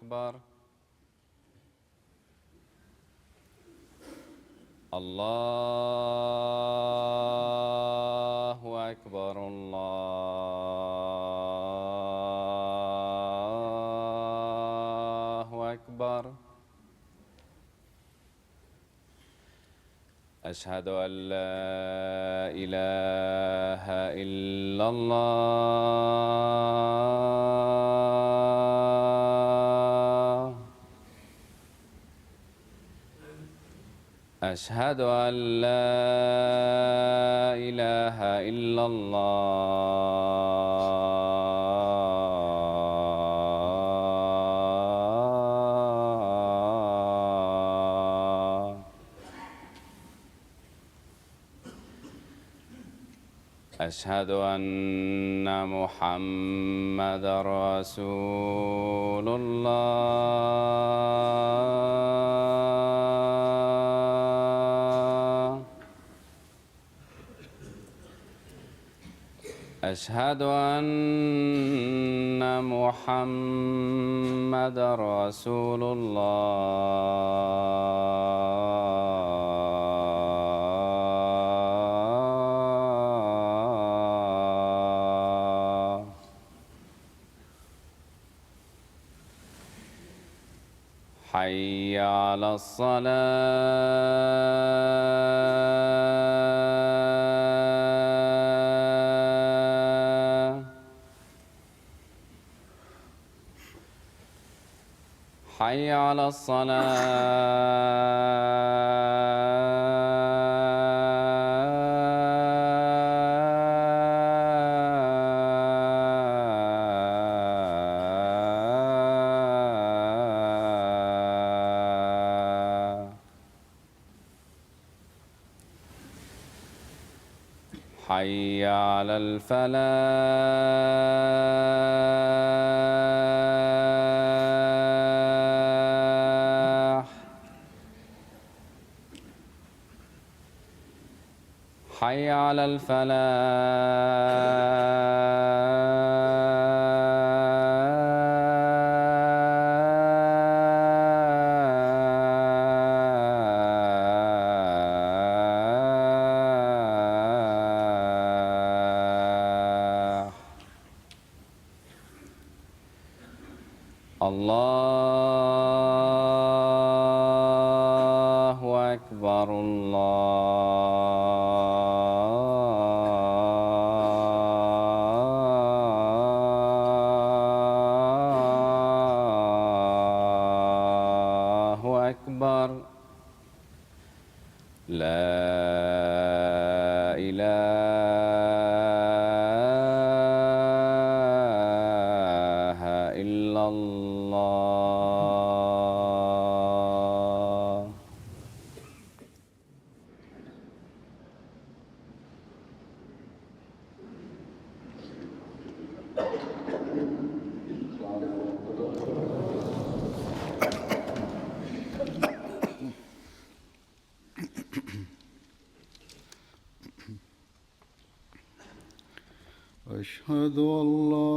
أكبر. الله أكبر. الله أكبر. أشهد أن لا إله إلا الله. أشهد أن لا إله إلا الله. أشهد أن محمدًا رسول الله. أشهد أن محمدًا رسول الله. حي على الصلاة. حي على الصلاة. حي على الفلاح. حي على الفلاح. الله أكبر. الله أكبر. لا إله إلا الله. أشهد أن لا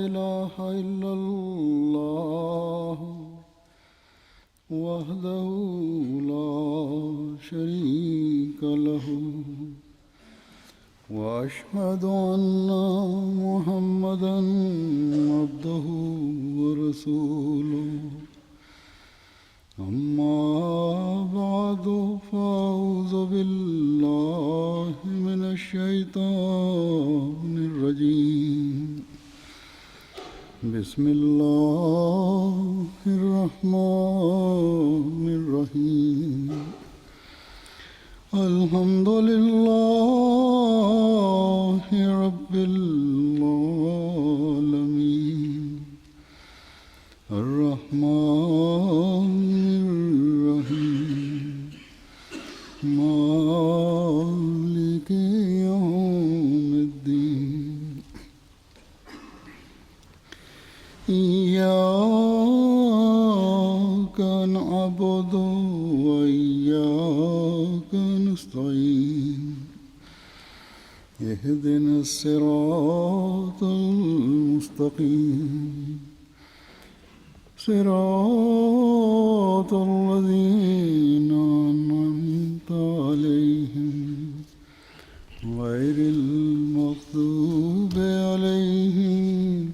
إله إلا الله وحده لا شريك له وأشهد أن محمدًا عبده ورسوله. أما بعد فأعوذ بالله من الشيطان الرجيم. بسم الله الرحمن الرحيم. الحمد لله رب العالمين. الرحمن الرحيم. مالك يوم الدين. إياك نعبد وإياك نستعين. اهدنا الصراط المستقيم. صراط الذين أنعمت عليهم غير المغضوب عليهم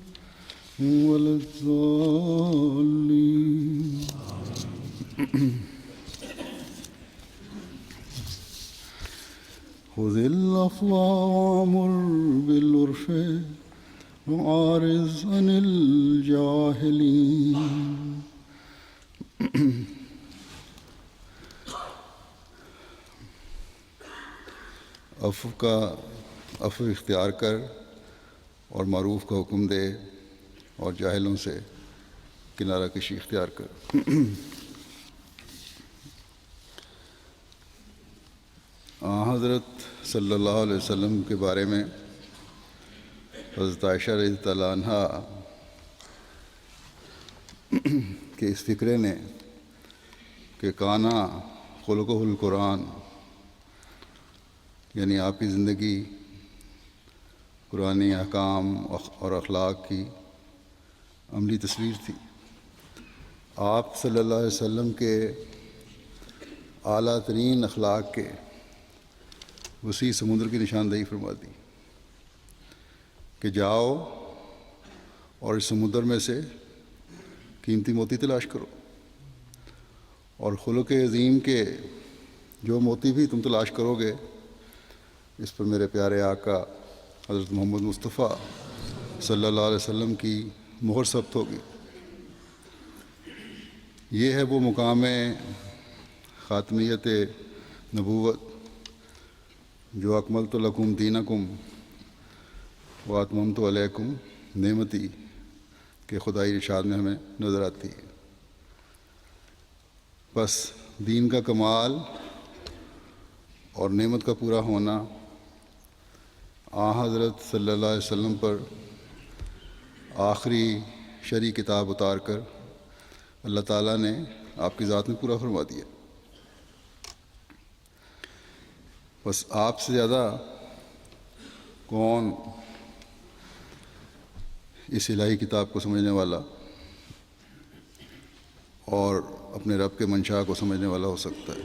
ولا الضالين. خذ العفو وأمر بالعرف وأعرض عن الجاهلين. عفو اختیار کر اور معروف کا حکم دے اور جاہلوں سے کنارہ کشی اختیار کر. حضرت صلی اللہ علیہ وسلم کے بارے میں حضرت عائشہ رضی اللہ عنہا کے اس فقرے نے کہ کانا خلقہ القرآن، یعنی آپ کی زندگی قرآنی احکام اور اخلاق کی عملی تصویر تھی. آپ صلی اللہ علیہ وسلم کے اعلیٰ ترین اخلاق کے وسیع سمندر کی نشاندہی فرما دی کہ جاؤ اور اس سمندر میں سے قیمتی موتی تلاش کرو، اور خلق عظیم کے جو موتی بھی تم تلاش کرو گے اس پر میرے پیارے آقا حضرت محمد مصطفیٰ صلی اللہ علیہ وسلم کی مہر ثبت ہوگی. یہ ہے وہ مقام خاتمیت نبوت جو اکملت لکم دینکم واتممت علیکم نعمتی کے خدائی ارشاد میں ہمیں نظر آتی ہے. بس دین کا کمال اور نعمت کا پورا ہونا حضرت صلی اللہ علیہ وسلم پر آخری شرعی کتاب اتار کر اللہ تعالیٰ نے آپ کی ذات میں پورا فرما دیا. بس آپ سے زیادہ کون اس الہی کتاب کو سمجھنے والا اور اپنے رب کے منشا کو سمجھنے والا ہو سکتا ہے.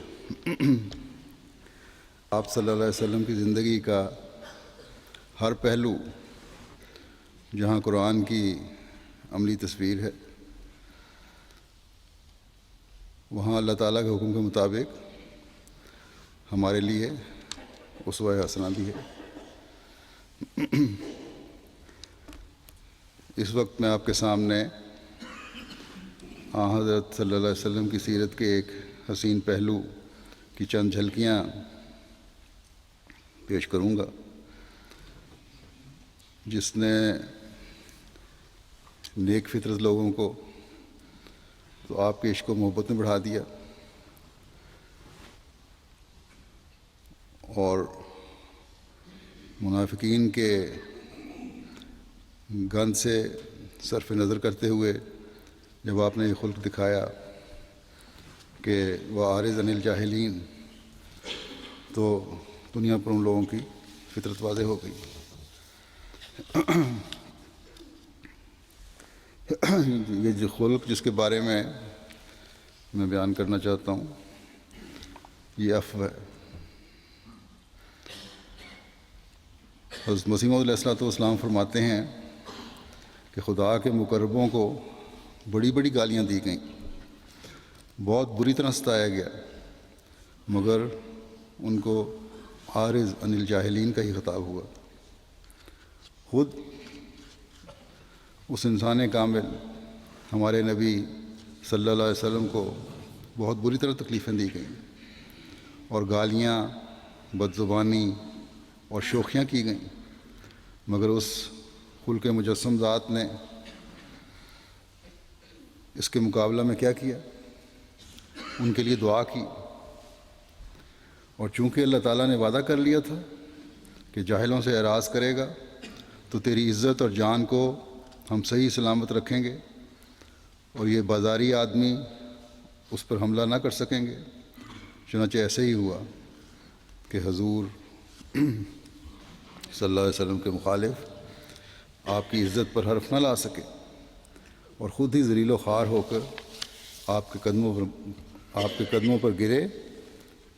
آپ صلی اللہ علیہ وسلم کی زندگی کا ہر پہلو جہاں قرآن کی عملی تصویر ہے، وہاں اللہ تعالیٰ کے حکم کے مطابق ہمارے لیے اسوہ حسنہ بھی ہے. اس وقت میں آپ کے سامنے حضرت صلی اللہ علیہ وسلم کی سیرت کے ایک حسین پہلو کی چند جھلکیاں پیش کروں گا جس نے نیک فطرت لوگوں کو تو آپ کے عشق و محبت میں بڑھا دیا اور منافقین کے گند سے صرف نظر کرتے ہوئے جب آپ نے یہ خلق دکھایا کہ وہ عارض عن الجاہلین، تو دنیا پر ان لوگوں کی فطرت واضح ہو گئی. یہ جو خلق جس کے بارے میں بیان کرنا چاہتا ہوں یہ عفو ہے. حضرت مسیح موعود علیہ السلام فرماتے ہیں کہ خدا کے مقربوں کو بڑی بڑی گالیاں دی گئیں، بہت بری طرح ستایا گیا، مگر ان کو عارض عن الجاہلین کا ہی خطاب ہوا. خود اس انسان کامل ہمارے نبی صلی اللہ علیہ وسلم کو بہت بری طرح تکلیفیں دی گئیں اور گالیاں، بدزبانی اور شوخیاں کی گئیں، مگر اس خلق مجسم ذات نے اس کے مقابلہ میں کیا کیا؟ ان کے لیے دعا کی. اور چونکہ اللہ تعالیٰ نے وعدہ کر لیا تھا کہ جاہلوں سے اعراض کرے گا تو تیری عزت اور جان کو ہم صحیح سلامت رکھیں گے اور یہ بازاری آدمی اس پر حملہ نہ کر سکیں گے. چنانچہ ایسے ہی ہوا کہ حضور صلی اللہ علیہ وسلم کے مخالف آپ کی عزت پر حرف نہ لا سکے اور خود ہی ذلیل و خوار ہو کر آپ کے قدموں پر گرے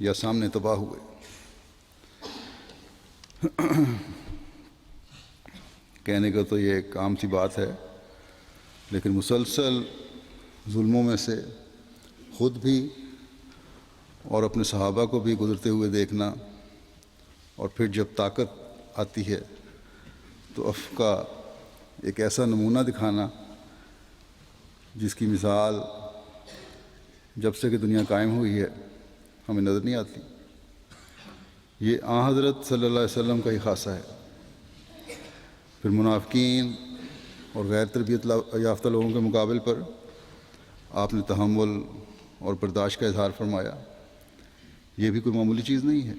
یا سامنے تباہ ہوئے۔ کہنے کا تو یہ ایک عام سی بات ہے، لیکن مسلسل ظلموں میں سے خود بھی اور اپنے صحابہ کو بھی گزرتے ہوئے دیکھنا، اور پھر جب طاقت آتی ہے تو عفو کا ایک ایسا نمونہ دکھانا جس کی مثال جب سے کہ دنیا قائم ہوئی ہے ہمیں نظر نہیں آتی۔ یہ آن حضرت صلی اللہ علیہ وسلم کا ہی خاصہ ہے۔ پھر منافقین اور غیر تربیت یافتہ لوگوں کے مقابل پر آپ نے تحمل اور برداشت کا اظہار فرمایا۔ یہ بھی کوئی معمولی چیز نہیں ہے۔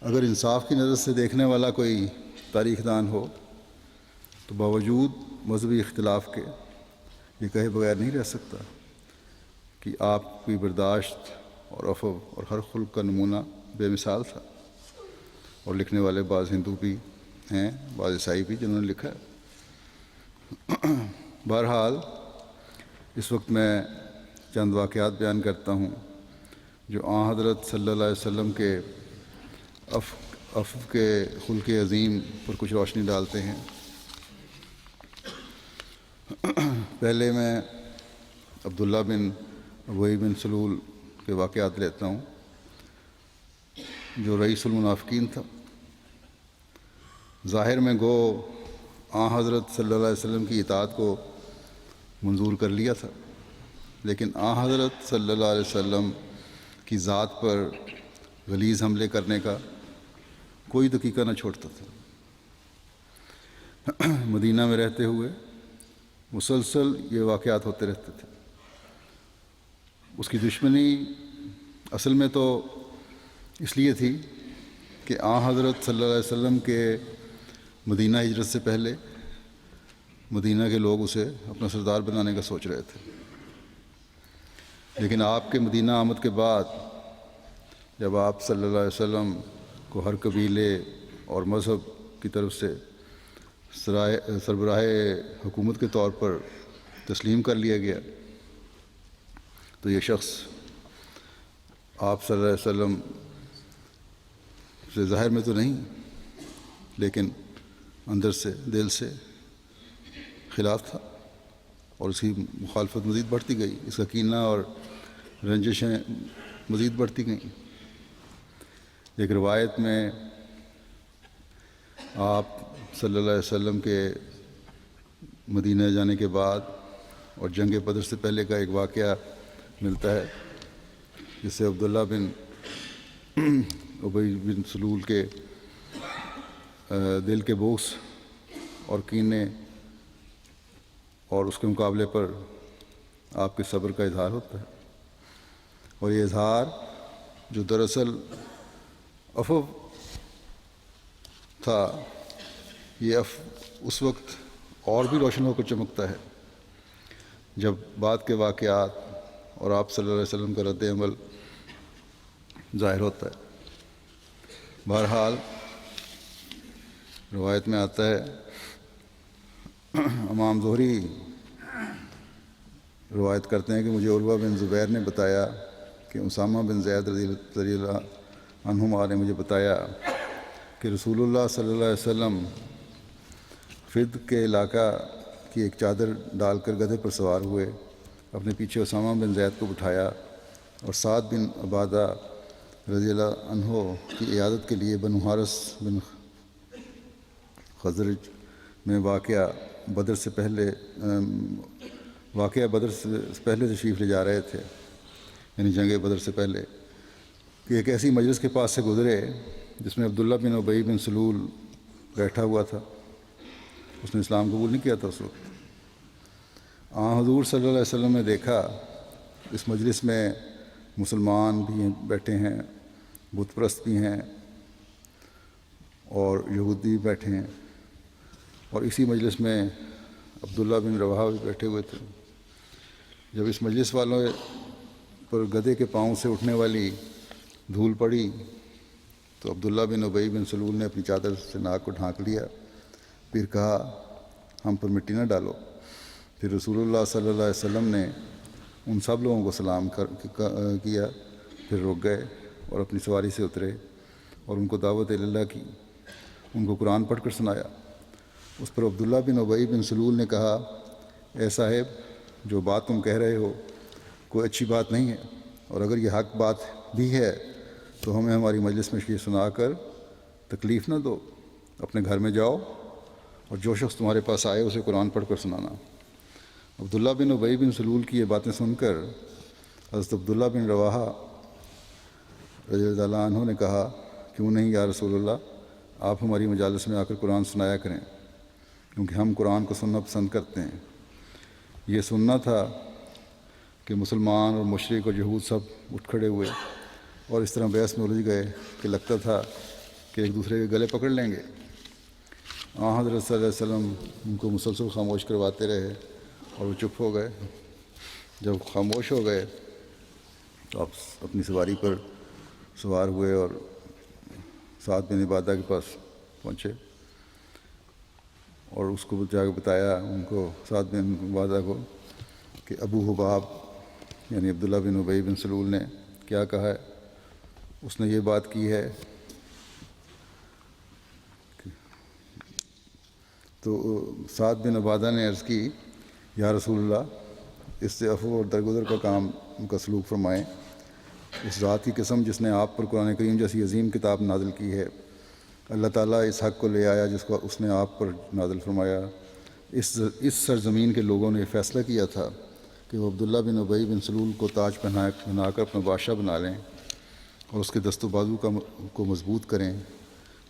اگر انصاف کی نظر سے دیکھنے والا کوئی تاریخ دان ہو تو باوجود مذہبی اختلاف کے یہ کہے بغیر نہیں رہ سکتا کہ آپ کی برداشت اور عفو اور ہر خلق کا نمونہ بے مثال تھا۔ اور لکھنے والے بعض ہندو بھی ہیں، بعض عیسائی بھی، جنہوں نے لکھا ہے۔ بہرحال اس وقت میں چند واقعات بیان کرتا ہوں جو آن حضرت صلی اللہ علیہ وسلم کے عفو کے خلق عظیم پر کچھ روشنی ڈالتے ہیں۔ پہلے میں عبداللہ بن ابی بن سلول کے واقعات لیتا ہوں، جو رئیس المنافقین تھا۔ ظاہر میں گو آن حضرت صلی اللہ علیہ وسلم کی اطاعت کو منظور کر لیا تھا، لیکن آن حضرت صلی اللہ علیہ وسلم کی ذات پر غلیظ حملے کرنے کا کوئی دقیقہ نہ چھوڑتا تھا۔ مدینہ میں رہتے ہوئے مسلسل یہ واقعات ہوتے رہتے تھے۔ اس کی دشمنی اصل میں تو اس لیے تھی کہ آن حضرت صلی اللہ علیہ وسلم کے مدینہ ہجرت سے پہلے مدینہ کے لوگ اسے اپنا سردار بنانے کا سوچ رہے تھے، لیکن آپ کے مدینہ آمد کے بعد جب آپ صلی اللہ علیہ وسلم کو ہر قبیلے اور مذہب کی طرف سے سربراہ حکومت کے طور پر تسلیم کر لیا گیا، تو یہ شخص آپ صلی اللہ علیہ وسلم سے ظاہر میں تو نہیں لیکن اندر سے، دل سے خلاف تھا، اور اس کی مخالفت مزید بڑھتی گئی، اس کا کینہ اور رنجشیں مزید بڑھتی گئیں۔ ایک روایت میں آپ صلی اللہ علیہ وسلم کے مدینہ جانے کے بعد اور جنگ بدر سے پہلے کا ایک واقعہ ملتا ہے، جس سے عبداللہ بن ابی بن سلول کے دل کے بوس اور کینے اور اس کے مقابلے پر آپ کے صبر کا اظہار ہوتا ہے۔ اور یہ اظہار جو دراصل عفو تھا، یہ اس وقت اور بھی روشن ہو کر چمکتا ہے جب بعد کے واقعات اور آپ صلی اللہ علیہ وسلم کا رد عمل ظاہر ہوتا ہے۔ بہرحال روایت میں آتا ہے، امام زہری روایت کرتے ہیں کہ مجھے عروہ بن زبیر نے بتایا کہ اسامہ بن زید رضی اللہ عنہما نے مجھے بتایا کہ رسول اللہ صلی اللہ علیہ وسلم فد کے علاقہ کی ایک چادر ڈال کر گدھے پر سوار ہوئے، اپنے پیچھے اسامہ بن زید کو بٹھایا اور سعد بن عبادہ رضی اللہ عنہ کی عیادت کے لیے بنو حارث بن خزرج میں واقعہ بدر سے پہلے تشریف لے جا رہے تھے، یعنی جنگ بدر سے پہلے، کہ ایک ایسی مجلس کے پاس سے گزرے جس میں عبداللہ بن ابی بن سلول بیٹھا ہوا تھا۔ اس نے اسلام قبول نہیں کیا تھا اس وقت۔ حضور صلی اللہ علیہ وسلم نے دیکھا اس مجلس میں مسلمان بھی بیٹھے ہیں، بت پرست بھی ہیں اور یہودی بیٹھے ہیں، اور اسی مجلس میں عبداللہ بن رواحہ بھی بیٹھے ہوئے تھے۔ جب اس مجلس والوں پر گدھے کے پاؤں سے اٹھنے والی دھول پڑی تو عبداللہ بن ابی بن سلول نے اپنی چادر سے ناک کو ڈھانک لیا، پھر کہا ہم پر مٹی نہ ڈالو۔ پھر رسول اللہ صلی اللہ علیہ وسلم نے ان سب لوگوں کو سلام کیا، پھر رک گئے اور اپنی سواری سے اترے اور ان کو دعوت اللہ کی، ان کو قرآن پڑھ کر سنایا۔ اس پر عبداللہ بن ابی بن سلول نے کہا، اے صاحب، جو بات تم کہہ رہے ہو کوئی اچھی بات نہیں ہے، اور اگر یہ حق بات بھی ہے تو ہمیں ہماری مجلس میں یہ سنا کر تکلیف نہ دو، اپنے گھر میں جاؤ اور جو شخص تمہارے پاس آئے اسے قرآن پڑھ کر سنانا۔ عبداللہ بن ابی بن سلول کی یہ باتیں سن کر حضرت عبداللہ بن رواحہ رضی اللہ عنہ نے کہا، کیوں نہیں یا رسول اللہ، آپ ہماری مجالس میں آ کر قرآن سنایا کریں، کیونکہ ہم قرآن کو سننا پسند کرتے ہیں۔ یہ سننا تھا کہ مسلمان اور مشرک اور یہود سب اٹھ کھڑے ہوئے اور اس طرح بحث میں الجھ گئے کہ لگتا تھا کہ ایک دوسرے کے گلے پکڑ لیں گے۔ حضرت صلی اللہ علیہ وسلم ان کو مسلسل خاموش کرواتے رہے اور وہ چپ ہو گئے۔ جب خاموش ہو گئے تو آپ اپنی سواری پر سوار ہوئے اور سعد بن عبادہ کے پاس پہنچے اور اس کو جا کے بتایا ان کو، سعد بن عبادہ کو، کہ ابو حباب یعنی عبداللہ بن ابی بن سلول نے کیا کہا ہے۔ اس نے یہ بات کی ہے۔ تو سعد بن عبادہ نے عرض کی، یا رسول اللہ، اس سے عفو اور درگزر کا کام کا سلوک فرمائیں۔ اس ذات کی قسم جس نے آپ پر قرآن کریم جیسی عظیم کتاب نازل کی ہے، اللہ تعالیٰ اس حق کو لے آیا جس کو اس نے آپ پر نازل فرمایا۔ اس سرزمین کے لوگوں نے یہ فیصلہ کیا تھا کہ وہ عبداللہ بن ابی بن سلول کو تاج پہنا کر اپنا بادشاہ بنا لیں اور اس کے دست و بازو کو مضبوط کریں۔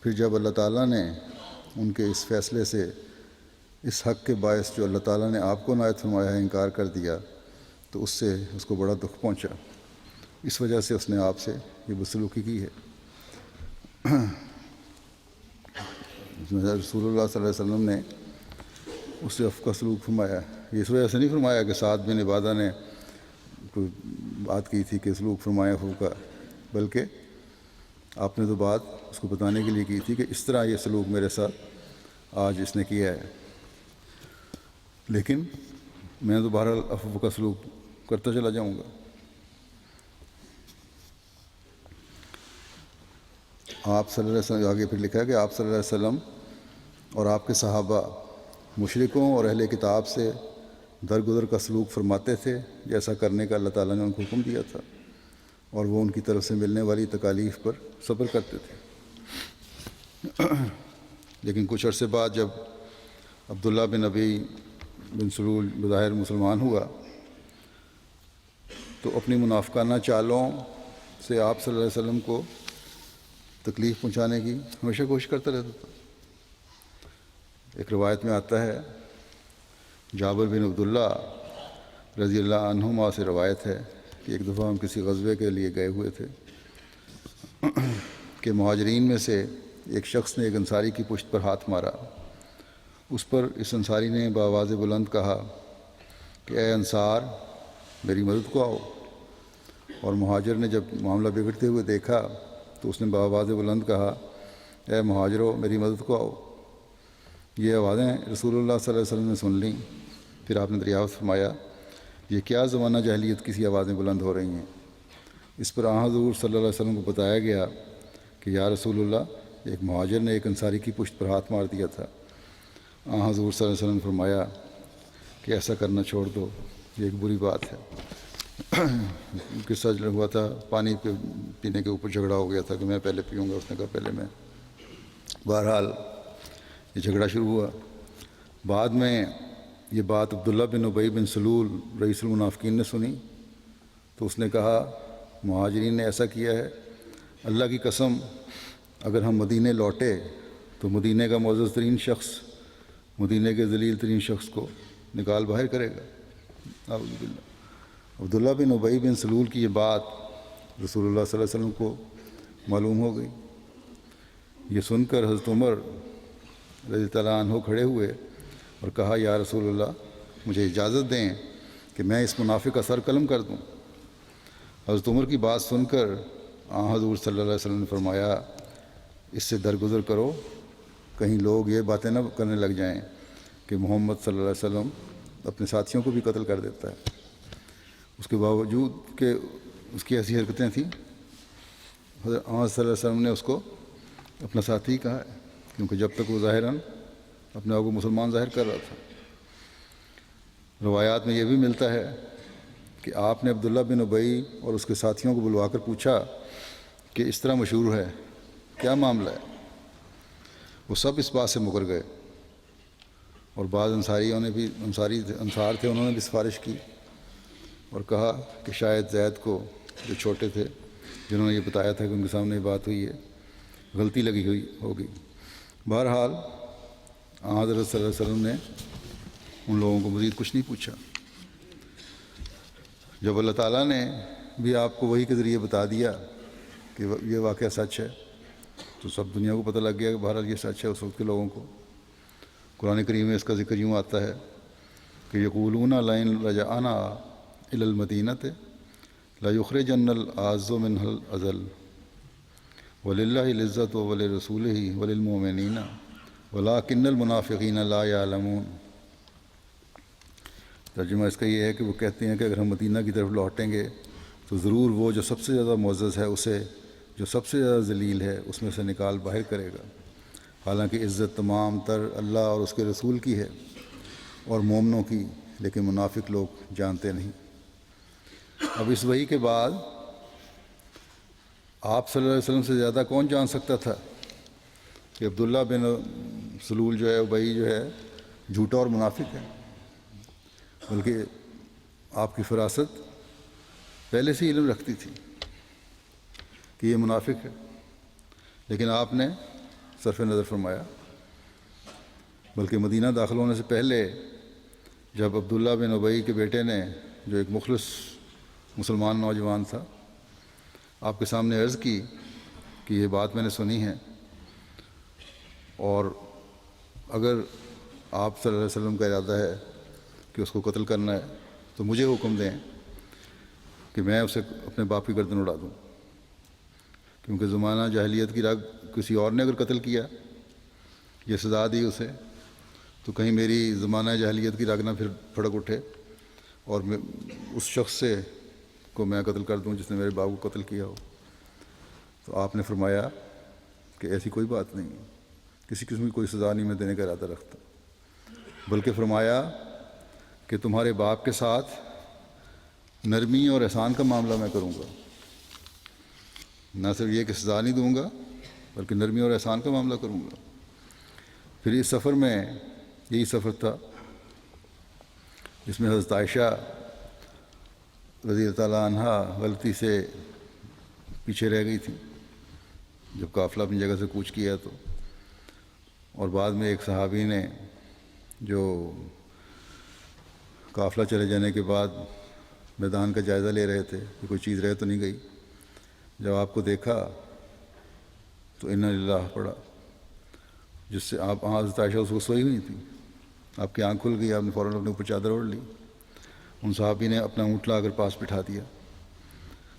پھر جب اللہ تعالیٰ نے ان کے اس فیصلے سے، اس حق کے باعث جو اللہ تعالیٰ نے آپ کو عنایت فرمایا ہے، انکار کر دیا تو اس سے اس کو بڑا دکھ پہنچا۔ اس وجہ سے اس نے آپ سے یہ بدسلوکی کی ہے۔ رسول اللہ صلی اللہ علیہ وسلم نے اس سے عفو کا سلوک فرمایا۔ یہ اس وجہ سے نہیں فرمایا کہ سعد بن عبادہ نے کوئی بات کی تھی کہ سلوک فرمایا عفو کا، بلکہ آپ نے تو بات اس کو بتانے کے لیے کی تھی کہ اس طرح یہ سلوک میرے ساتھ آج اس نے کیا ہے، لیکن میں تو بہرحال عفو کا سلوک کرتا چلا جاؤں گا۔ آپ صلی اللہ علیہ وسلم، آگے پھر لکھا ہے کہ آپ صلی اللہ علیہ وسلم اور آپ کے صحابہ مشرکوں اور اہل کتاب سے درگزر کا سلوک فرماتے تھے، جیسا کرنے کا اللہ تعالیٰ نے ان کو حکم دیا تھا، اور وہ ان کی طرف سے ملنے والی تکالیف پر صبر کرتے تھے۔ لیکن کچھ عرصے بعد جب عبداللہ بن ابی بن سلول بظاہر مسلمان ہوا تو اپنی منافقانہ چالوں سے آپ صلی اللہ علیہ وسلم کو تکلیف پہنچانے کی ہمیشہ کوشش کرتا رہتا تھا۔ ایک روایت میں آتا ہے، جابر بن عبداللہ رضی اللہ عنہما سے روایت ہے کہ ایک دفعہ ہم کسی غزوے کے لیے گئے ہوئے تھے کہ مہاجرین میں سے ایک شخص نے ایک انصاری کی پشت پر ہاتھ مارا۔ اس پر اس انصاری نے بآواز بلند کہا کہ اے انصار، میری مدد کو آؤ۔ اور مہاجر نے جب معاملہ بگڑتے ہوئے دیکھا تو اس نے بآواز بلند کہا، اے مہاجرو، میری مدد کو آؤ۔ یہ آوازیں رسول اللہ صلی اللہ علیہ وسلم نے سن لیں۔ پھر آپ نے دریافت فرمایا، یہ کیا زمانہ جاہلیت کی سی آوازیں بلند ہو رہی ہیں؟ اس پر حضور صلی اللہ علیہ وسلم کو بتایا گیا کہ یا رسول اللہ، ایک مہاجر نے ایک انصاری کی پشت پر ہاتھ مار دیا تھا۔ حضور صلی اللہ علیہ وسلم نے فرمایا کہ ایسا کرنا چھوڑ دو، یہ ایک بری بات ہے۔ قصہ ہوا تھا، پانی پینے کے اوپر جھگڑا ہو گیا تھا کہ میں پہلے پیوں گا، اس نے کہا پہلے میں۔ بہرحال یہ جھگڑا شروع ہوا۔ بعد میں یہ بات عبداللہ بن ابی بن سلول رئیس المنافقین نے سنی تو اس نے کہا، مہاجرین نے ایسا کیا ہے، اللہ کی قسم اگر ہم مدینے لوٹے تو مدینے کا معزز ترین شخص مدینے کے ذلیل ترین شخص کو نکال باہر کرے گا۔ اعوذ باللہ۔ عبداللہ بن ابی بن سلول کی یہ بات رسول اللہ صلی اللہ علیہ وسلم کو معلوم ہو گئی۔ یہ سن کر حضرت عمر رضی اللہ عنہ کھڑے ہوئے اور کہا، یا رسول اللہ، مجھے اجازت دیں کہ میں اس منافق کا سر قلم کر دوں۔ حضرت عمر کی بات سن کر حضور صلی اللہ علیہ وسلم نے فرمایا، اس سے درگزر کرو، کہیں لوگ یہ باتیں نہ کرنے لگ جائیں کہ محمد صلی اللہ علیہ وسلم اپنے ساتھیوں کو بھی قتل کر دیتا ہے، اس کے باوجود کہ اس کی ایسی حرکتیں تھیں، حضرت محمد صلی اللہ علیہ وسلم نے اس کو اپنا ساتھی کہا ہے، کیونکہ جب تک وہ ظاہراً اپنے آپ کو مسلمان ظاہر کر رہا تھا۔ روایات میں یہ بھی ملتا ہے کہ آپ نے عبداللہ بن ابی اور اس کے ساتھیوں کو بلوا کر پوچھا کہ اس طرح مشہور ہے، کیا معاملہ ہے؟ وہ سب اس بات سے مکر گئے، اور بعض انصاریوں نے بھی انصار تھے، انہوں نے بھی سفارش کی اور کہا کہ شاید زید کو، جو چھوٹے تھے جنہوں نے یہ بتایا تھا کہ ان کے سامنے یہ بات ہوئی ہے، غلطی لگی ہوئی ہوگی۔ بہرحال حضرت صلی اللہ علیہ وسلم نے ان لوگوں کو مزید کچھ نہیں پوچھا۔ جب اللہ تعالیٰ نے بھی آپ کو وحی کے ذریعے بتا دیا کہ یہ واقعہ سچ ہے، تو سب دنیا کو پتہ لگ گیا کہ بہرحال یہ سچ ہے۔ اس وقت کے لوگوں کو قرآن کریم میں اس کا ذکر یوں آتا ہے کہ یقولون لئن رجعنا الی المدینۃ لیخرجن الاعز منها الاذل وللہ العزۃ ولرسولہ وللمؤمنین ولکن المنافقین لا یعلمون۔ ترجمہ اس کا یہ ہے کہ وہ کہتے ہیں کہ اگر ہم مدینہ کی طرف لوٹیں گے تو ضرور وہ جو سب سے زیادہ معزز ہے اسے جو سب سے زیادہ ذلیل ہے اس میں سے نکال باہر کرے گا، حالانکہ عزت تمام تر اللہ اور اس کے رسول کی ہے اور مومنوں کی، لیکن منافق لوگ جانتے نہیں۔ اب اس وحی کے بعد آپ صلی اللہ علیہ وسلم سے زیادہ کون جان سکتا تھا کہ عبداللہ بن سلول جو ہے، ابی جو ہے، جھوٹا اور منافق ہے، بلکہ آپ کی فراست پہلے سے ہی علم رکھتی تھی کہ یہ منافق ہے، لیکن آپ نے صرف نظر فرمایا۔ بلکہ مدینہ داخل ہونے سے پہلے جب عبداللہ بن ابی کے بیٹے نے، جو ایک مخلص مسلمان نوجوان تھا، آپ کے سامنے عرض کی کہ یہ بات میں نے سنی ہے، اور اگر آپ صلی اللہ علیہ وسلم کا ارادہ ہے کہ اس کو قتل کرنا ہے تو مجھے حکم دیں کہ میں اسے اپنے باپ کی گردن اڑا دوں، کیونکہ زمانہ جاہلیت کی رگ کسی اور نے اگر قتل کیا، یہ سزا دی اسے، تو کہیں میری زمانہ جاہلیت کی رگ نہ پھر پھڑک اٹھے اور میں اس شخص کو میں قتل کر دوں جس نے میرے باپ کو قتل کیا ہو۔ تو آپ نے فرمایا کہ ایسی کوئی بات نہیں ہے، کسی قسم کی کوئی سزا نہیں میں دینے کا ارادہ رکھتا، بلکہ فرمایا کہ تمہارے باپ کے ساتھ نرمی اور احسان کا معاملہ میں کروں گا، نہ صرف یہ کہ سزا نہیں دوں گا بلکہ نرمی اور احسان کا معاملہ کروں گا۔ پھر اس سفر میں، یہی سفر تھا جس میں حضرت عائشہ رضی اللہ تعالیٰ عنہ غلطی سے پیچھے رہ گئی تھی جب قافلہ اپنی جگہ سے کوچ کیا تو، اور بعد میں ایک صحابی نے جو قافلہ چلے جانے کے بعد میدان کا جائزہ لے رہے تھے کہ کوئی چیز رہ تو نہیں گئی، جب آپ کو دیکھا تو انا للہ پڑھا، جس سے آپ حضرت عائشہ اس کو سوئی ہوئی تھی، آپ کی آنکھ کھل گئی، آپ نے فوراً اپنے اوپر چادر اوڑھ لی، ان صحابی نے اپنا اونٹ لا کر پاس بٹھا دیا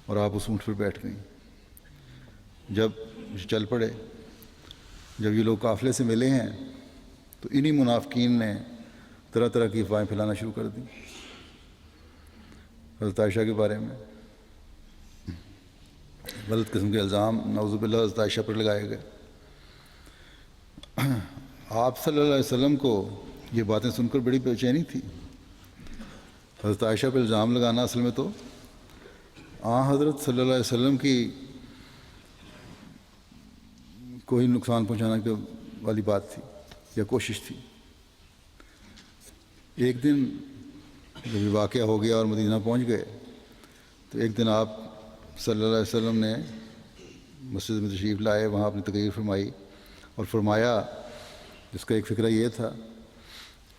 اور آپ اس اونٹ پر بیٹھ گئیں۔ جب چل پڑے، جب یہ لوگ قافلے سے ملے ہیں تو انہی منافقین نے طرح طرح کی افواہیں پھیلانا شروع کر دیں حضرت عائشہ کے بارے میں، غلط قسم کے الزام نعوذ باللہ حضرت عائشہ پر لگائے گئے۔ آپ صلی اللہ علیہ وسلم کو یہ باتیں سن کر بڑی بے چینی تھی۔ حضرت عائشہ پہ الزام لگانا اصل میں تو حضرت صلی اللہ علیہ وسلم کی کوئی نقصان پہنچانے والی بات تھی یا کوشش تھی۔ ایک دن جب یہ واقعہ ہو گیا اور مدینہ پہنچ گئے تو ایک دن آپ صلی اللہ علیہ وسلم نے مسجد میں تشریف لائے، وہاں اپنی تقریر فرمائی اور فرمایا، جس کا ایک فقرہ یہ تھا،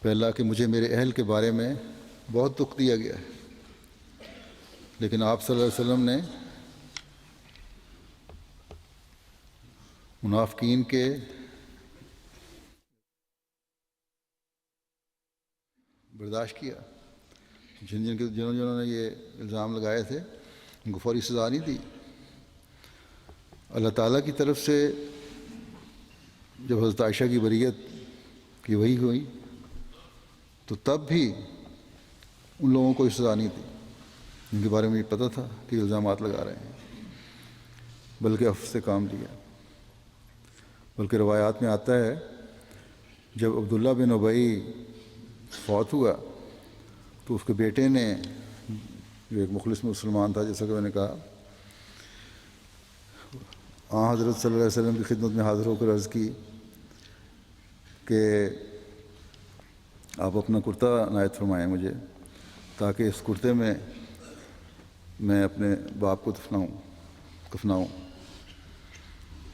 پہلا کہ مجھے میرے اہل کے بارے میں بہت دکھ دیا گیا ہے، لیکن آپ صلی اللہ علیہ وسلم نے منافقین کے برداشت کیا، جنہوں نے یہ الزام لگائے تھے ان کو فوری سزا نہیں دی۔ اللہ تعالیٰ کی طرف سے جب حضرت عائشہ کی بریت کی وحی ہوئی تو تب بھی ان لوگوں کو سزا نہیں دی، ان کے بارے میں یہ پتہ تھا کہ الزامات لگا رہے ہیں، بلکہ عفو سے کام لیا۔ بلکہ روایات میں آتا ہے جب عبداللہ بن ابی فوت ہوا تو اس کے بیٹے نے، جو ایک مخلص مسلمان تھا جیسا کہ میں نے کہا، حضرت صلی اللہ علیہ وسلم کی خدمت میں حاضر ہو کر عرض کی کہ آپ اپنا کرتا عنایت فرمائیں مجھے، تاکہ اس کرتے میں اپنے باپ کو کفناؤں۔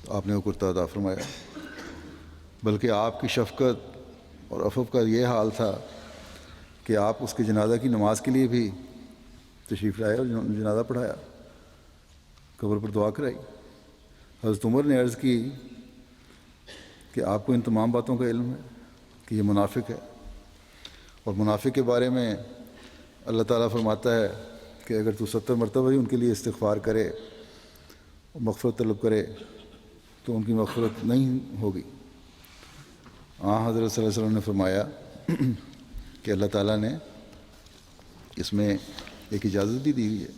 آپ نے وہ کرتا عطا فرمایا۔ بلکہ آپ کی شفقت اور عفو کا یہ حال تھا کہ آپ اس کے جنازہ کی نماز کے لیے بھی تشریف لائے اور جنازہ پڑھایا، قبر پر دعا کرائی۔ حضرت عمر نے عرض کی کہ آپ کو ان تمام باتوں کا علم ہے کہ یہ منافق ہے، اور منافق کے بارے میں اللہ تعالیٰ فرماتا ہے کہ اگر تو 70 مرتبہ ہی ان کے لیے استغفار کرے اور مغفرت طلب کرے تو ان کی مغفرت نہیں ہوگی۔ حضرت صلی اللہ علیہ وسلم نے فرمایا کہ اللہ تعالیٰ نے اس میں ایک اجازت بھی دی ہوئی ہے،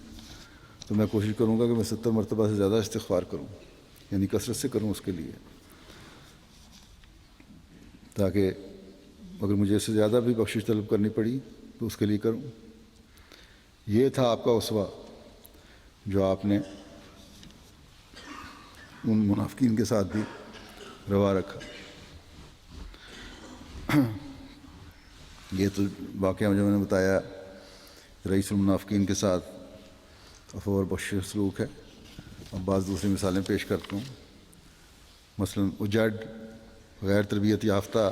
تو میں کوشش کروں گا کہ میں 70 مرتبہ سے زیادہ استغفار کروں، یعنی کثرت سے کروں اس کے لیے، تاکہ اگر مجھے اس سے زیادہ بھی بخشش طلب کرنی پڑی تو اس کے لیے کروں۔ یہ تھا آپ کا اسوہ جو آپ نے ان منافقین کے ساتھ بھی روا رکھا۔ یہ تو واقعہ جو میں نے بتایا رئیس المنافقین کے ساتھ عفو اور بخشش سلوک ہے۔ اب بعض دوسری مثالیں پیش کرتا ہوں۔ مثلا اجڑ، غیر تربیت یافتہ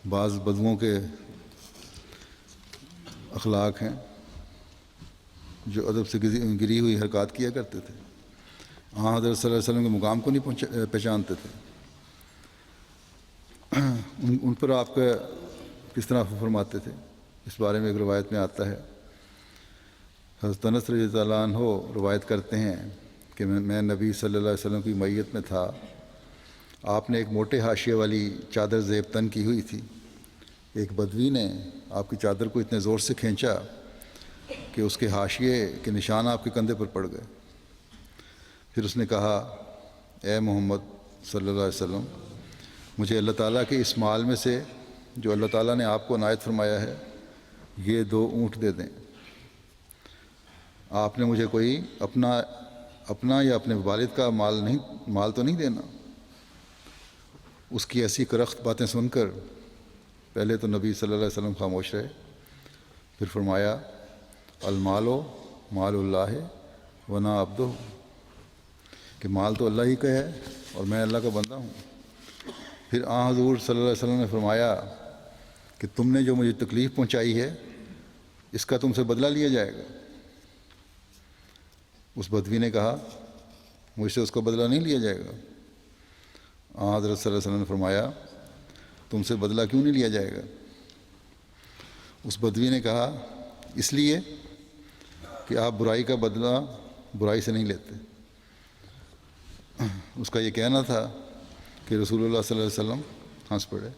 بعض بدوؤں کے اخلاق ہیں جو ادب سے گری ہوئی حرکات کیا کرتے تھے، حضرت صلی اللہ علیہ وسلم کے مقام کو نہیں پہچانتے تھے۔ ان پر آپ کا کس طرح عفو فرماتے تھے، اس بارے میں ایک روایت میں آتا ہے، حضرت انس رضی اللہ عنہ روایت کرتے ہیں کہ میں نبی صلی اللہ علیہ وسلم کی معیت میں تھا۔ آپ نے ایک موٹے حاشیے والی چادر زیب تن کی ہوئی تھی۔ ایک بدوی نے آپ کی چادر کو اتنے زور سے کھینچا کہ اس کے حاشیے کے نشان آپ کے کندھے پر پڑ گئے۔ پھر اس نے کہا، اے محمد صلی اللہ علیہ وسلم، مجھے اللہ تعالیٰ کے اس مال میں سے جو اللہ تعالیٰ نے آپ کو عنایت فرمایا ہے یہ 2 اونٹ دے دیں۔ آپ نے مجھے کوئی اپنا یا اپنے والد کا مال تو نہیں دینا۔ اس کی ایسی کرخت باتیں سن کر پہلے تو نبی صلی اللہ علیہ وسلم خاموش رہے، پھر فرمایا، المال مال اللہ ونا عبدہ، کہ مال تو اللہ ہی کا ہے اور میں اللہ کا بندہ ہوں۔ پھر حضور صلی اللہ علیہ وسلم نے فرمایا کہ تم نے جو مجھے تکلیف پہنچائی ہے اس کا تم سے بدلہ لیا جائے گا۔ اس بدوی نے کہا، مجھ سے اس کا بدلہ نہیں لیا جائے گا۔ حضرت صلی اللہ علیہ وسلم نے فرمایا، تم سے بدلہ کیوں نہیں لیا جائے گا؟ اس بدوی نے کہا، اس لیے کہ آپ برائی کا بدلہ برائی سے نہیں لیتے۔ اس کا یہ کہنا تھا کہ رسول اللہ صلی اللہ علیہ وسلم ہنس پڑے،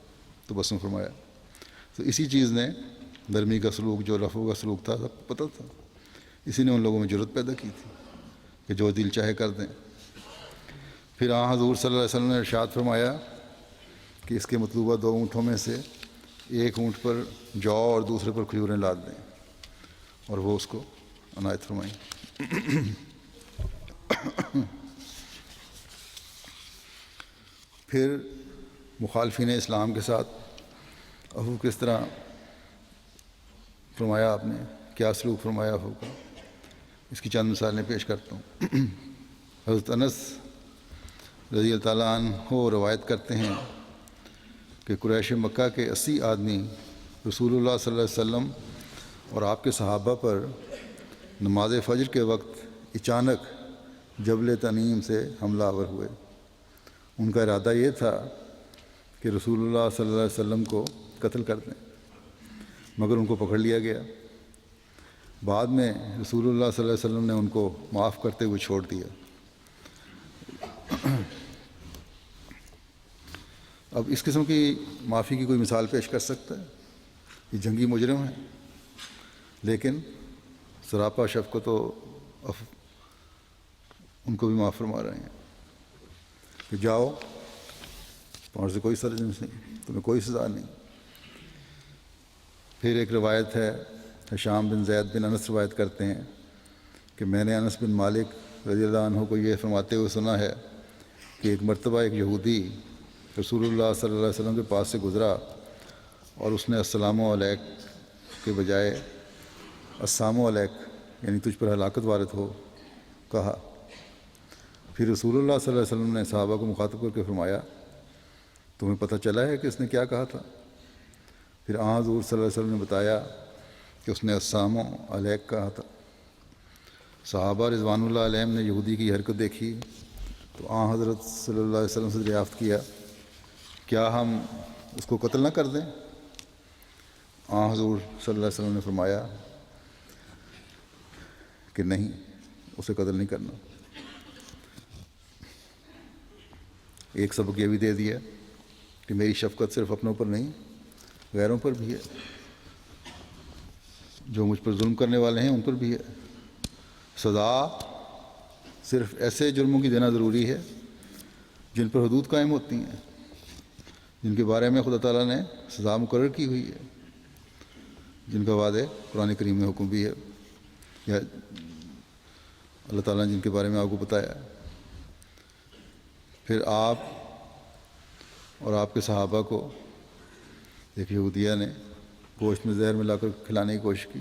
تو بس نے فرمایا۔ تو اسی چیز نے نرمی کا سلوک، جو رفع کا سلوک تھا، سب پتہ تھا، اسی نے ان لوگوں میں جرأت پیدا کی تھی کہ جو دل چاہے کر دیں۔ پھر حضور صلی اللہ علیہ وسلم نے ارشاد فرمایا کہ اس کے مطلوبہ 2 اونٹوں میں سے ایک اونٹ پر جو اور دوسرے پر کھجوریں لاد دیں، اور وہ اس کو عنایت فرمائیں۔ پھر مخالفین اسلام کے ساتھ عفو کس طرح فرمایا آپ نے، کیا سلوک فرمایا عفو کا، اس کی چند مثالیں پیش کرتا ہوں۔ حضرت انس رضی اللہ تعالیٰ عنہ روایت کرتے ہیں کہ قریش مکہ کے 80 آدمی رسول اللہ صلی اللہ علیہ وسلم اور آپ کے صحابہ پر نماز فجر کے وقت اچانک جبل تنیم سے حملہ آور ہوئے۔ ان کا ارادہ یہ تھا کہ رسول اللہ صلی اللہ علیہ وسلم کو قتل کر دیں، مگر ان کو پکڑ لیا گیا۔ بعد میں رسول اللہ صلی اللہ علیہ وسلم نے ان کو معاف کرتے ہوئے چھوڑ دیا۔ اب اس قسم کی معافی کی کوئی مثال پیش کر سکتا ہے؟ یہ جنگی مجرم ہیں، لیکن سراپا شفقت و ان کو بھی معاف فرما رہے ہیں کہ جاؤ، تمہارے سے کوئی سرزنش نہیں، تمہیں کوئی سزا نہیں۔ پھر ایک روایت ہے، ہشام بن زید بن انس روایت کرتے ہیں کہ میں نے انس بن مالک رضی اللہ عنہ کو یہ فرماتے ہوئے سنا ہے کہ ایک مرتبہ ایک یہودی رسول اللہ صلی اللہ علیہ وسلم کے پاس سے گزرا اور اس نے السلام علیک کے بجائے السلام علیک یعنی تجھ پر ہلاکت وارد ہو کہا۔ پھر رسول اللہ صلی اللہ علیہ وسلم نے صحابہ کو مخاطب کر کے فرمایا تمہیں پتہ چلا ہے کہ اس نے کیا کہا تھا؟ پھر حضور صلی اللہ علیہ وسلم نے بتایا کہ اس نے السلام علیک کہا تھا۔ صحابہ رضوان اللہ علیہم نے یہودی کی حرکت دیکھی تو حضرت صلی اللہ علیہ وسلم سے دریافت کیا کیا ہم اس کو قتل نہ کر دیں؟ حضور صلی اللہ علیہ وسلم نے فرمایا کہ نہیں، اسے قتل نہیں کرنا۔ ایک سبق یہ بھی دے دیا کہ میری شفقت صرف اپنوں پر نہیں، غیروں پر بھی ہے، جو مجھ پر ظلم کرنے والے ہیں ان پر بھی ہے۔ سزا صرف ایسے جرموں کی دینا ضروری ہے جن پر حدود قائم ہوتی ہیں، جن کے بارے میں خدا تعالیٰ نے سزا مقرر کی ہوئی ہے، جن کا وعدے قرآن کریم میں حکم بھی ہے، یا اللہ تعالیٰ نے جن کے بارے میں آپ کو بتایا ہے۔ پھر آپ اور آپ کے صحابہ کو ایک یہودیہ نے گوشت میں زہر ملا کر کھلانے کی کوشش کی،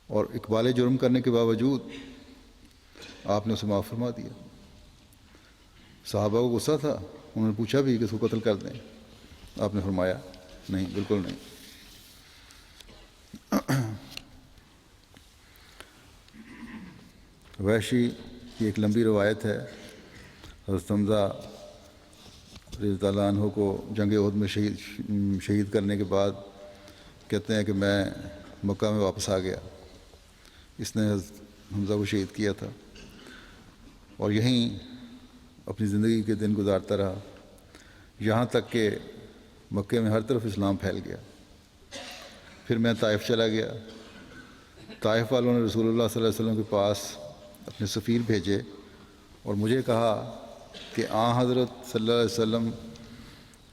اور اقبال جرم کرنے کے باوجود آپ نے اسے معاف فرما دیا۔ صحابہ کو غصہ تھا، انہوں نے پوچھا بھی کہ اس کو قتل کر دیں، آپ نے فرمایا نہیں، بالکل نہیں۔ وحشی کی ایک لمبی روایت ہے، حضرت حمزہ رضی اللہ عنہ کو جنگ احد میں شہید کرنے کے بعد کہتے ہیں کہ میں مکہ میں واپس آ گیا، اس نے حضرت حمزہ کو شہید کیا تھا، اور یہیں اپنی زندگی کے دن گزارتا رہا، یہاں تک کہ مکے میں ہر طرف اسلام پھیل گیا۔ پھر میں طائف چلا گیا، طائف والوں نے رسول اللہ صلی اللہ علیہ وسلم کے پاس اپنے سفیر بھیجے اور مجھے کہا کہ حضرت صلی اللہ علیہ وسلم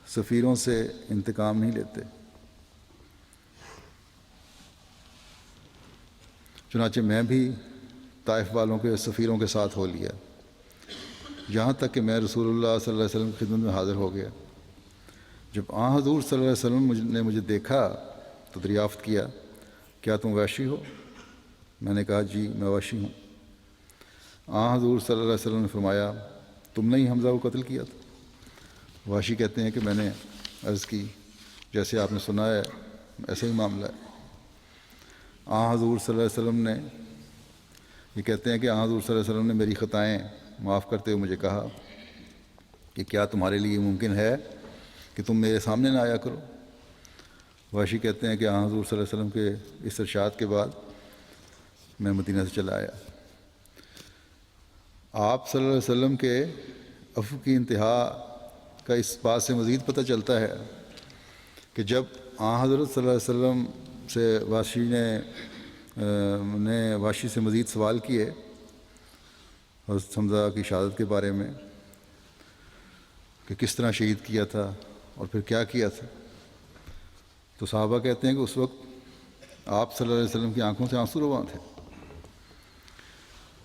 سفیروں سے انتقام نہیں لیتے۔ چنانچہ میں بھی طائف والوں کے سفیروں کے ساتھ ہو لیا، یہاں تک کہ میں رسول اللہ صلی اللہ علیہ وسلم کی خدمت میں حاضر ہو گیا۔ جب حضور صلی اللہ علیہ وسلم نے مجھے دیکھا تو دریافت کیا کیا تم وحشی ہو؟ میں نے کہا جی میں وحشی ہوں۔ حضور صلی اللہ علیہ وسلم نے فرمایا تم نے ہی حمزہ کو قتل کیا تھا؟ وحشی کہتے ہیں کہ میں نے عرض کی جیسے آپ نے سنا ہے ایسا ہی معاملہ ہے۔ حضور صلی اللہ علیہ وسلم نے یہ کہتے ہیں کہ حضور صلی اللہ علیہ وسلم نے میری خطائیں معاف کرتے ہوئے مجھے کہا کہ کیا تمہارے لیے ممکن ہے کہ تم میرے سامنے نہ آیا کرو؟ وحشی کہتے ہیں کہ حضور صلی اللہ علیہ وسلم کے اس ارشاد کے بعد میں مدینہ سے چلا آیا۔ آپ صلی اللہ علیہ وسلم کے عفو کی انتہا کا اس بات سے مزید پتہ چلتا ہے کہ جب حضرت صلی اللہ علیہ وسلم سے وحشی سے مزید سوال کیے حضرت حمزہ کی شہادت کے بارے میں کہ کس طرح شہید کیا تھا اور پھر کیا کیا تھا، تو صحابہ کہتے ہیں کہ اس وقت آپ صلی اللہ علیہ وسلم کی آنکھوں سے آنسو رواں تھے۔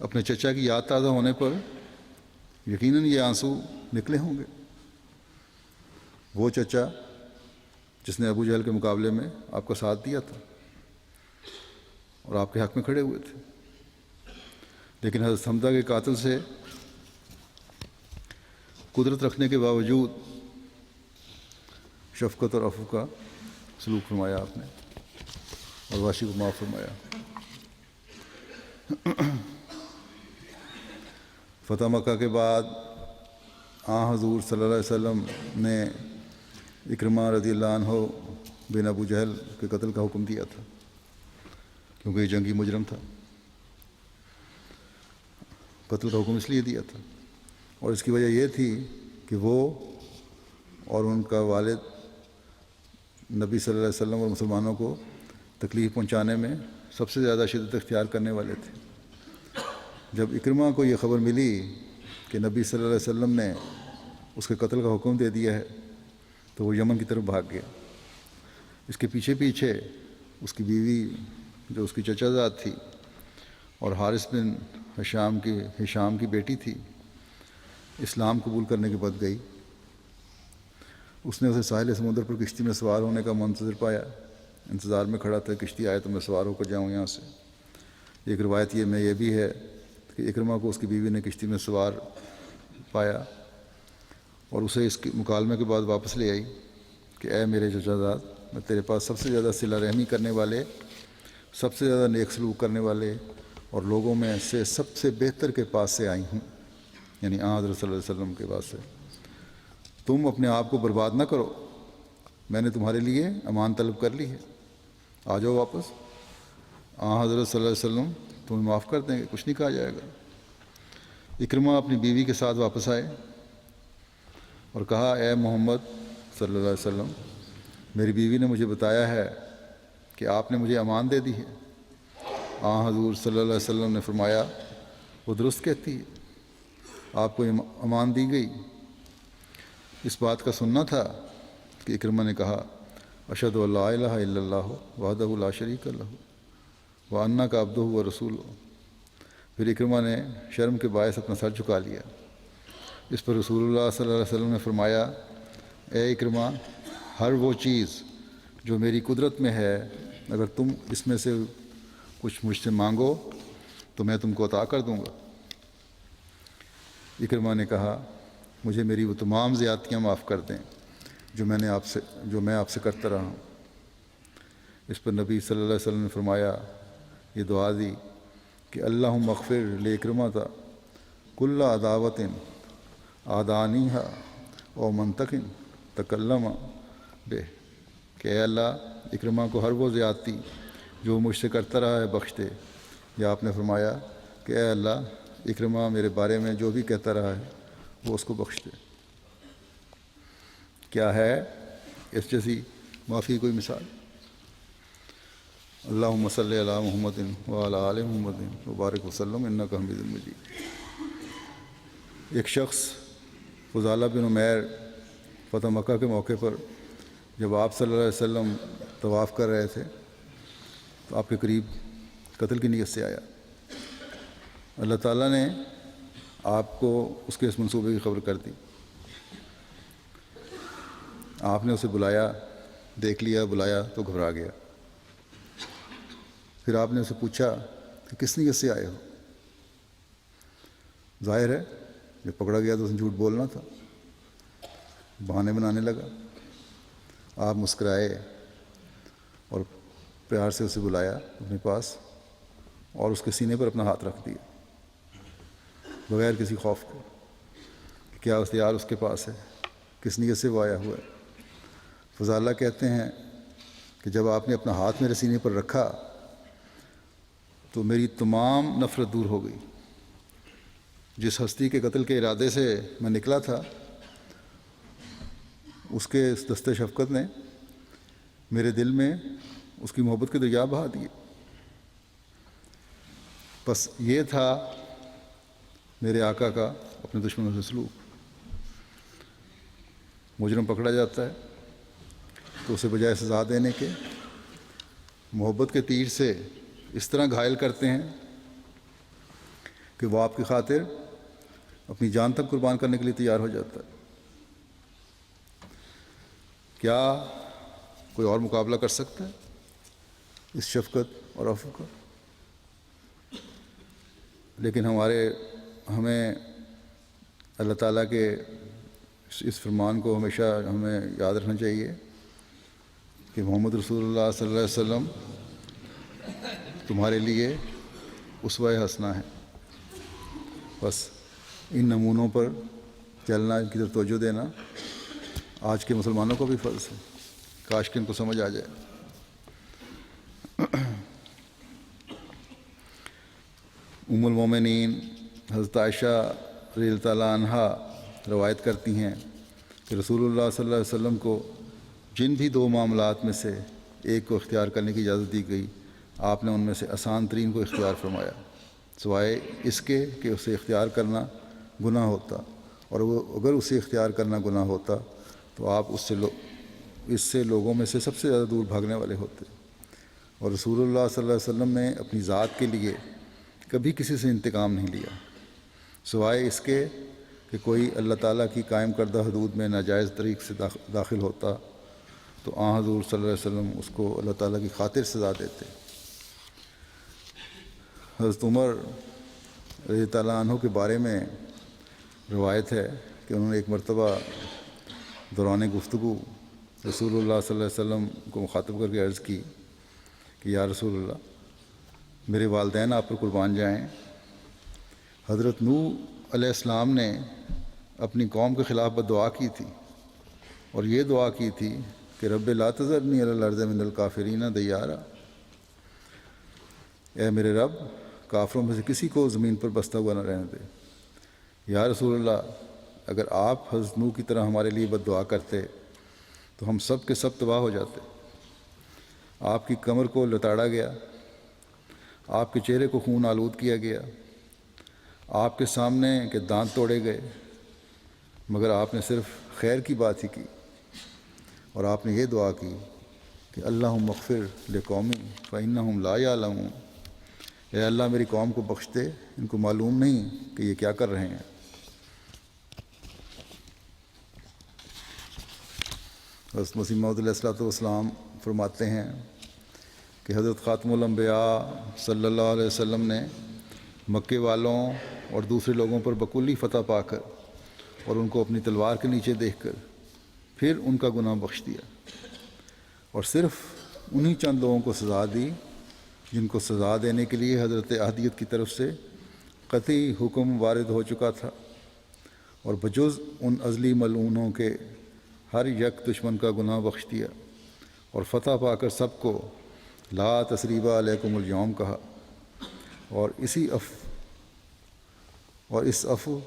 اپنے چچا کی یاد تازہ ہونے پر یقیناً یہ آنسو نکلے ہوں گے۔ وہ چچا جس نے ابو جہل کے مقابلے میں آپ کا ساتھ دیا تھا اور آپ کے حق میں کھڑے ہوئے تھے، لیکن حضرت حمزہ کے قاتل سے قدرت رکھنے کے باوجود شفقت اور عفو کا سلوک فرمایا آپ نے اور وحشی کو معاف فرمایا۔ فتح مکہ کے بعد حضور صلی اللہ علیہ وسلم نے اکرمہ رضی اللہ عنہ بن ابو جہل کے قتل کا حکم دیا تھا، کیونکہ یہ جنگی مجرم تھا۔ قتل کا حکم اس لیے دیا تھا اور اس کی وجہ یہ تھی کہ وہ اور ان کا والد نبی صلی اللہ علیہ وسلم اور مسلمانوں کو تکلیف پہنچانے میں سب سے زیادہ شدت اختیار کرنے والے تھے۔ جب اکرمہ کو یہ خبر ملی کہ نبی صلی اللہ علیہ وسلم نے اس کے قتل کا حکم دے دیا ہے تو وہ یمن کی طرف بھاگ گیا۔ اس کے پیچھے پیچھے اس کی بیوی جو اس کی چچا زاد تھی اور حارث بن ہشام کی بیٹی تھی، اسلام قبول کرنے کے بعد گئی۔ اس نے اسے ساحل سمندر پر کشتی میں سوار ہونے کا منتظر پایا، انتظار میں کھڑا تھا، کشتی آئے تو میں سوار ہو کر جاؤں یہاں سے۔ ایک روایت یہ بھی ہے کہ اکرمہ کو اس کی بیوی نے کشتی میں سوار پایا اور اسے اس کے مکالمے کے بعد واپس لے آئی کہ اے میرے چچا زاد، میں تیرے پاس سب سے زیادہ صلہ رحمی کرنے والے، سب سے زیادہ نیک سلوک کرنے والے اور لوگوں میں سے سب سے بہتر کے پاس سے آئی ہوں، یعنی حضرت صلی اللہ علیہ وسلم کے پاس سے۔ تم اپنے آپ کو برباد نہ کرو، میں نے تمہارے لیے امان طلب کر لی ہے، آ جاؤ واپس۔ حضرت صلی اللہ علیہ وسلم تمہیں معاف کر دیں گے، کچھ نہیں کہا جائے گا۔ اکرمہ اپنی بیوی کے ساتھ واپس آئے اور کہا اے محمد صلی اللہ علیہ وسلم، میری بیوی نے مجھے بتایا ہے کہ آپ نے مجھے امان دے دی ہے۔ حضور صلی اللہ علیہ وسلم نے فرمایا وہ درست کہتی ہے، آپ کو امان دی گئی۔ اس بات کا سننا تھا کہ اکرمہ نے کہا اشہد ان لا الہ الا اللہ وحدہ لا شریک لہ وانک عبدہ ورسولہ۔ پھر اکرمہ نے شرم کے باعث اپنا سر جھکا لیا۔ اس پر رسول اللہ صلی اللہ علیہ وسلم نے فرمایا اے اکرمہ، ہر وہ چیز جو میری قدرت میں ہے، اگر تم اس میں سے کچھ مجھ سے مانگو تو میں تم کو عطا کر دوں گا۔ اکرمہ نے کہا مجھے میری وہ تمام زیادتیاں معاف کر دیں جو میں آپ سے کرتا رہا ہوں۔ اس پر نبی صلی اللہ علیہ وسلم نے فرمایا، یہ دعا دی کہ اللہم اغفر لاکرمہ کل عداوۃ عادانیہا او منطق تکلم بہ، کہ اے اللہ اکرمہ کو ہر وہ زیادتی جو مجھ سے کرتا رہا ہے بخش دے۔ یا آپ نے فرمایا کہ اے اللہ اکرمہ میرے بارے میں جو بھی کہتا رہا ہے وہ اس کو بخش دے۔ کیا ہے اس جیسی معافی کوئی مثال؟ اللہم صلی علی محمد وعلی آل محمد وبارک وسلم انک حمید مجید۔ ایک شخص فضالہ بن عمیر فتح مکہ کے موقع پر جب آپ صلی اللہ علیہ وسلم طواف کر رہے تھے تو آپ کے قریب قتل کی نیت سے آیا۔ اللہ تعالیٰ نے آپ کو اس کے اس منصوبے کی خبر کر دی۔ آپ نے اسے بلایا، دیکھ لیا، بلایا تو گھبرا گیا۔ پھر آپ نے اسے پوچھا کہ کس نیت سے آئے ہو؟ ظاہر ہے جب پکڑا گیا تو اس نے جھوٹ بولنا تھا، بہانے بنانے لگا۔ آپ مسکرائے اور پیار سے اسے بلایا اپنے پاس اور اس کے سینے پر اپنا ہاتھ رکھ دیا بغیر کسی خوف کے کہ کیا اختیار اس کے پاس ہے، کس نیت سے وہ آیا ہوا ہے۔ فضالہ کہتے ہیں کہ جب آپ نے اپنا ہاتھ میرے سینے پر رکھا تو میری تمام نفرت دور ہو گئی۔ جس ہستی کے قتل کے ارادے سے میں نکلا تھا اس کے اس دست شفقت نے میرے دل میں اس کی محبت کے دریا بہا دیے۔ بس یہ تھا میرے آقا کا اپنے دشمنوں سے سلوک۔ مجرم پکڑا جاتا ہے تو اسے بجائے سزا دینے کے محبت کے تیر سے اس طرح گھائل کرتے ہیں کہ وہ آپ کی خاطر اپنی جان تک قربان کرنے کے لیے تیار ہو جاتا ہے۔ کیا کوئی اور مقابلہ کر سکتا ہے اس شفقت اور عفو کا؟ لیکن ہمیں اللہ تعالیٰ کے اس فرمان کو ہمیشہ ہمیں یاد رکھنا چاہیے کہ محمد رسول اللہ صلی اللہ علیہ وسلم تمہارے لیے اسوہ حسنہ ہے۔ بس ان نمونوں پر چلنا، ان کی طرف توجہ دینا آج کے مسلمانوں کو بھی فرض ہے۔ کاش کہ ان کو سمجھ آ جائے۔ ام المومنین حضرت عائشہ رضی اللہ تعالیٰ عنہا روایت کرتی ہیں کہ رسول اللہ صلی اللہ علیہ وسلم کو جن بھی دو معاملات میں سے ایک کو اختیار کرنے کی اجازت دی گئی، آپ نے ان میں سے آسان ترین کو اختیار فرمایا، سوائے اس کے کہ اسے اختیار کرنا گناہ ہوتا، اور وہ اگر اسے اختیار کرنا گناہ ہوتا تو آپ اس سے لوگوں میں سے سب سے زیادہ دور بھاگنے والے ہوتے۔ اور رسول اللہ صلی اللہ علیہ وسلم نے اپنی ذات کے لیے کبھی کسی سے انتقام نہیں لیا، سوائے اس کے کہ کوئی اللہ تعالیٰ کی قائم کردہ حدود میں ناجائز طریق سے داخل ہوتا تو حضور صلی اللہ علیہ وسلم اس کو اللہ تعالیٰ کی خاطر سزا دیتے۔ حضرت عمر رضی اللہ عنہ کے بارے میں روایت ہے کہ انہوں نے ایک مرتبہ دوران گفتگو رسول اللہ صلی اللہ علیہ وسلم کو مخاطب کر کے عرض کی کہ یا رسول اللہ، میرے والدین آپ پر قربان جائیں، حضرت نوح علیہ السلام نے اپنی قوم کے خلاف بد دعا کی تھی اور یہ دعا کی تھی کہ رب لا تذرنی علی الارض من الکافرین دیارا، اے میرے رب کافروں میں سے کسی کو زمین پر بستا ہوا نہ رہنے دے۔ یا رسول اللہ، اگر آپ حضرت نوح کی طرح ہمارے لیے بد دعا کرتے تو ہم سب کے سب تباہ ہو جاتے۔ آپ کی کمر کو لتاڑا گیا، آپ کے چہرے کو خون آلود کیا گیا، آپ کے سامنے کے دانت توڑے گئے، مگر آپ نے صرف خیر کی بات ہی کی، اور آپ نے یہ دعا کی کہ اللہم اغفر لقومی فإنہم لا یعلمون، اے اللہ میری قوم کو بخش دے، ان کو معلوم نہیں کہ یہ کیا کر رہے ہیں۔ حضرت مسیح موعود علیہ الصلوۃ والسلام فرماتے ہیں کہ حضرت خاتم الانبیاء صلی اللہ علیہ وسلم نے مکے والوں اور دوسرے لوگوں پر بکلی فتح پا کر اور ان کو اپنی تلوار کے نیچے دیکھ کر پھر ان کا گناہ بخش دیا، اور صرف انہی چند لوگوں کو سزا دی جن کو سزا دینے کے لیے حضرت احدیت کی طرف سے قطعی حکم وارد ہو چکا تھا، اور بجز ان ازلی ملعونوں کے ہر یک دشمن کا گناہ بخش دیا، اور فتح پا کر سب کو لا تثریب علیکم اليوم کہا، اور اس عفو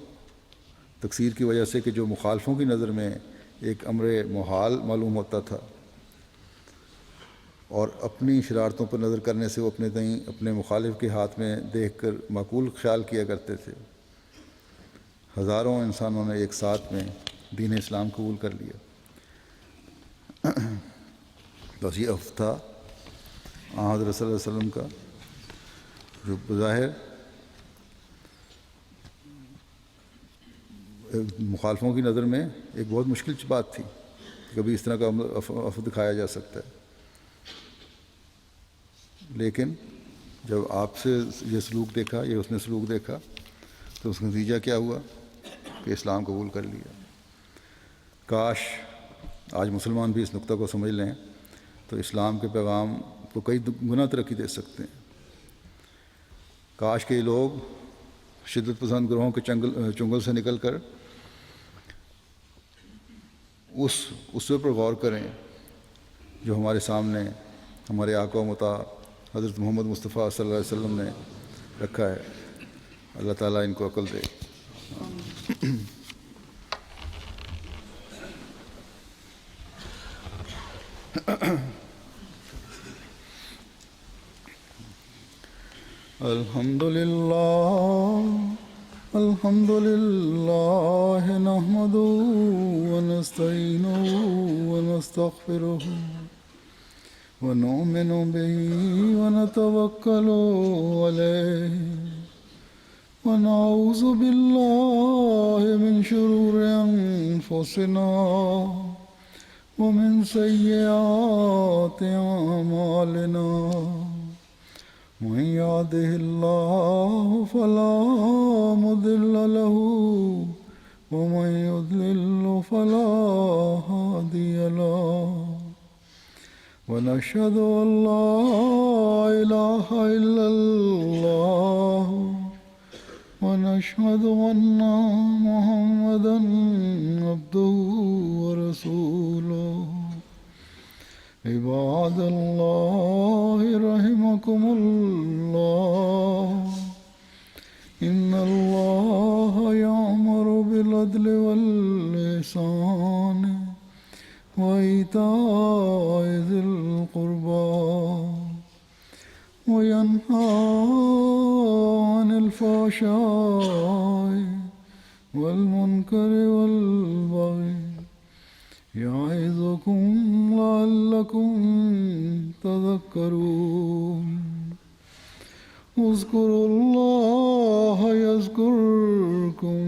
تقصیر کی وجہ سے کہ جو مخالفوں کی نظر میں ایک امر محال معلوم ہوتا تھا، اور اپنی شرارتوں پر نظر کرنے سے وہ اپنے تئیں اپنے مخالف کے ہاتھ میں دیکھ کر معقول خیال کیا کرتے تھے، ہزاروں انسانوں نے ایک ساتھ میں دین اسلام قبول کر لیا۔ بس یہ عفو تھا حضرت صلی اللہ علیہ وسلم کا، جو بظاہر مخالفوں کی نظر میں ایک بہت مشکل بات تھی کہ کبھی اس طرح کا عفو دکھایا جا سکتا ہے، لیکن جب آپ سے یہ سلوک دیکھا، یہ اس نے سلوک دیکھا، تو اس کا نتیجہ کیا ہوا کہ اسلام قبول کر لیا۔ کاش آج مسلمان بھی اس نقطہ کو سمجھ لیں تو اسلام کے پیغام کو کئی گنا ترقی دے سکتے ہیں۔ کاش کے لوگ شدت پسند گروہوں کے چنگل سے نکل کر اس اسوے پر غور کریں جو ہمارے سامنے ہمارے آقا و مطاع حضرت محمد مصطفیٰ صلی اللہ علیہ وسلم نے رکھا ہے۔ اللہ تعالیٰ ان کو عقل دے۔ الحمد للہ نحمده ونستعینه ونستغفره ونؤمن به ونتوکل علیہ ونعوذ باللہ من شرور انفسنا ومن سیئات اعمالنا من يهده الله فلا مضل له ومن يضلل فلا هادي له ونشهد أن لا إله إلا الله ونشهد أن محمدا عبده ورسوله عباد الله رحمكم الله إن الله يأمر بالعدل والإحسان وإيتاء ذي القربى وينهى عن الفحشاء والمنكر والبغي يعظكم لعلكم تذكرون اذكروا الله يذكركم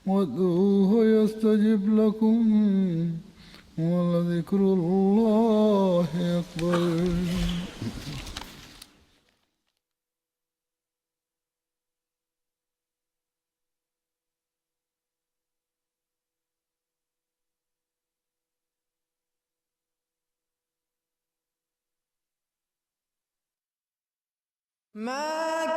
وادعوه يستجب لكم ولذكر الله أكبر. ما